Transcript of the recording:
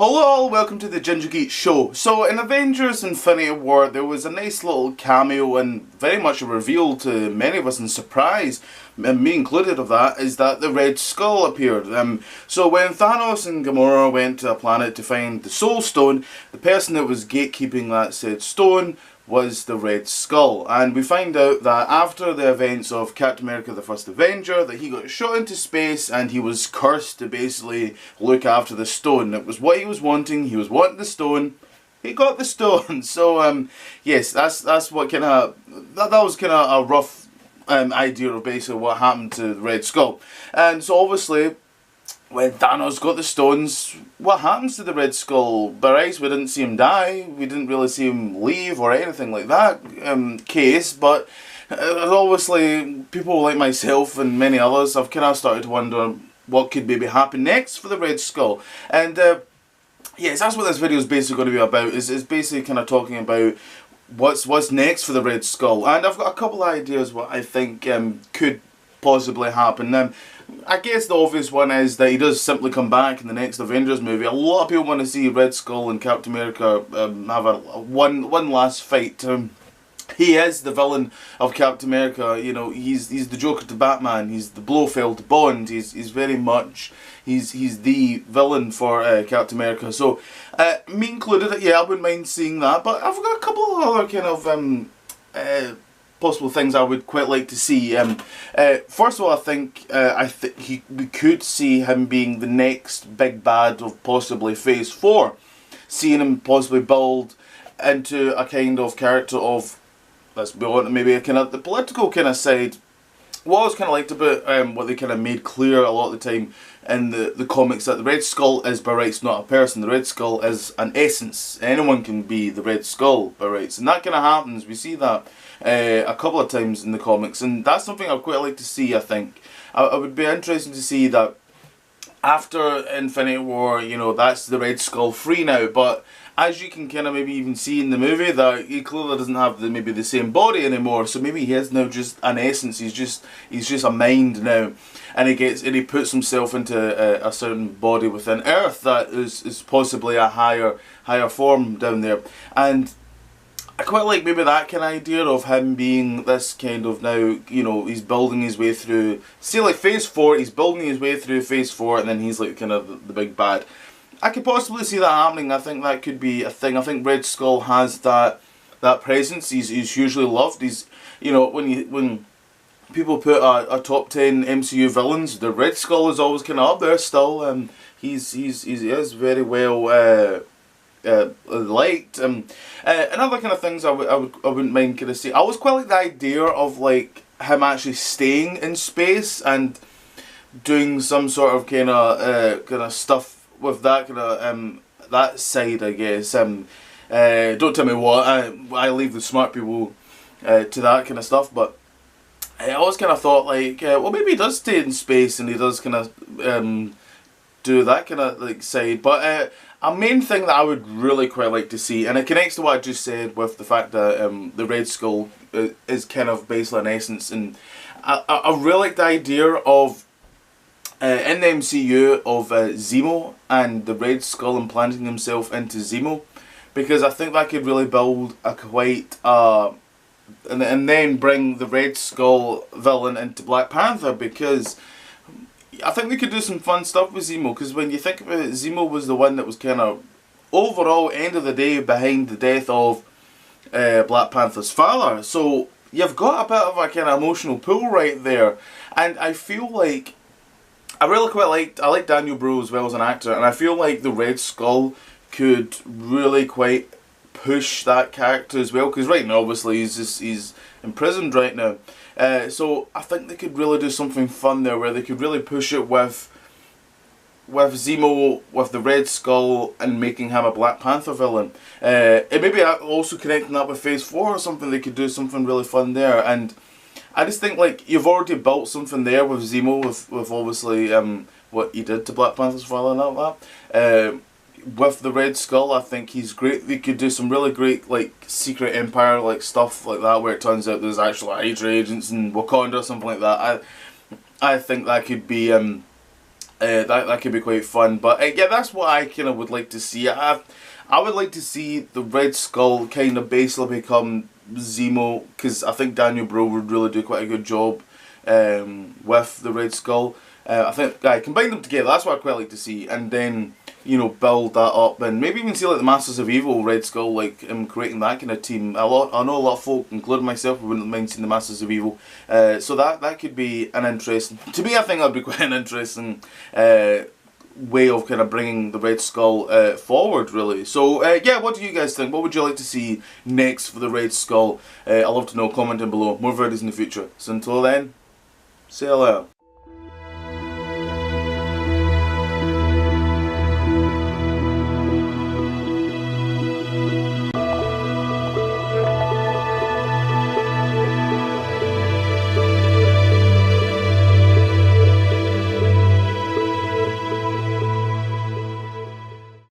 Hello, welcome to the Ginger Geek Show. So in Avengers Infinity War there was a nice little cameo and very much a reveal to many of us and surprise, and me included of that, is that the Red Skull appeared. So when Thanos and Gamora went to a planet to find the Soul Stone, the person that was gatekeeping that said stone was the Red Skull, and we find out that after the events of Captain America the First Avenger that he got shot into space and he was cursed to basically look after the stone. It was what he was wanting the stone, he got the stone. So yes, that's what kind of, that was kind of a rough idea of basically what happened to the Red Skull. And so obviously when Thanos got the stones, what happens to the Red Skull? Bryce, we didn't see him die, we didn't really see him leave or anything like that case, but obviously people like myself and many others have kind of started to wonder what could maybe happen next for the Red Skull. And yes, that's what this video is basically going to be about, is basically kind of talking about what's next for the Red Skull. And I've got a couple of ideas what I think could possibly happen. I guess the obvious one is that he does simply come back in the next Avengers movie. A lot of people want to see Red Skull and Captain America have a one last fight. He is the villain of Captain America. You know, he's the Joker to Batman. He's the Blofeld to Bond. He's very much he's the villain for Captain America. So me included, yeah, I wouldn't mind seeing that. But I've got a couple of other kind of possible things I would quite like to see. First of all, I think we could see him being the next big bad of possibly Phase 4. Seeing him possibly build into a kind of character of, let's be honest, maybe a kind of the political kind of side. What I was kind of liked about what they kind of made clear a lot of the time in the comics, that the Red Skull is by rights not a person. The Red Skull is an essence. Anyone can be the Red Skull by rights, and that kind of happens. We see that a couple of times in the comics, and that's something I'd quite like to see. I think I would be interested to see that after Infinity War, you know, that's the Red Skull free now, but as you can kind of maybe even see in the movie, that he clearly doesn't have maybe the same body anymore. So maybe he is now just an essence. He's just a mind now, and he puts himself into a certain body within Earth that is possibly a higher form down there. And I quite like maybe that kind of idea of him being this kind of now, you know, he's building his way through, say like Phase 4, he's building his way through Phase 4, and then he's like kind of the big bad. I could possibly see that happening. I think that could be a thing. I think Red Skull has that presence. He's usually loved. He's, you know, when people put a top 10 MCU villains, the Red Skull is always kind of up there still. He is very well liked. Another kind of things I wouldn't mind kind of see. I always quite like the idea of like him actually staying in space and doing some sort of kind of stuff with that kind of that side, I guess. Don't tell me what. I leave the smart people to that kind of stuff. But I always kind of thought like, well, maybe he does stay in space and he does kind of do that kind of like side. But a main thing that I would really quite like to see, and it connects to what I just said with the fact that the Red Skull is kind of basically an essence, and I really like the idea of in the MCU of Zemo and the Red Skull implanting himself into Zemo, because I think that could really build a quite and then bring the Red Skull villain into Black Panther, because I think they could do some fun stuff with Zemo, because when you think about it, Zemo was the one that was kind of overall end of the day behind the death of Black Panther's father. So you've got a bit of a kind of emotional pull right there, and I feel like I really quite I like Daniel Bru as well as an actor, and I feel like the Red Skull could really quite push that character as well, because right now obviously he's imprisoned right now. So I think they could really do something fun there, where they could really push it with Zemo, with the Red Skull, and making him a Black Panther villain. And maybe also connecting that with Phase 4 or something. They could do something really fun there. And I just think like you've already built something there with Zemo, with obviously what he did to Black Panther's father and all that. With the Red Skull, I think he's great. They could do some really great like Secret Empire like stuff like that, where it turns out there's actual Hydra agents in Wakanda or something like that. I think that could be That could be quite fun. But yeah, that's what I kind of would like to see. I would like to see the Red Skull kind of basically become Zemo, because I think Daniel Bro would really do quite a good job with the Red Skull. I think combine them together. That's what I'd quite like to see, and then build that up, and maybe even see like the Masters of Evil Red Skull, like creating that kind of team. I know a lot of folk, including myself, wouldn't mind seeing the Masters of Evil. So that could be an interesting. To me, I think that'd be quite an interesting way of kind of bringing the Red Skull forward, really. So yeah, what do you guys think? What would you like to see next for the Red Skull? I'd love to know. Comment down below. More videos in the future. So until then, see you later.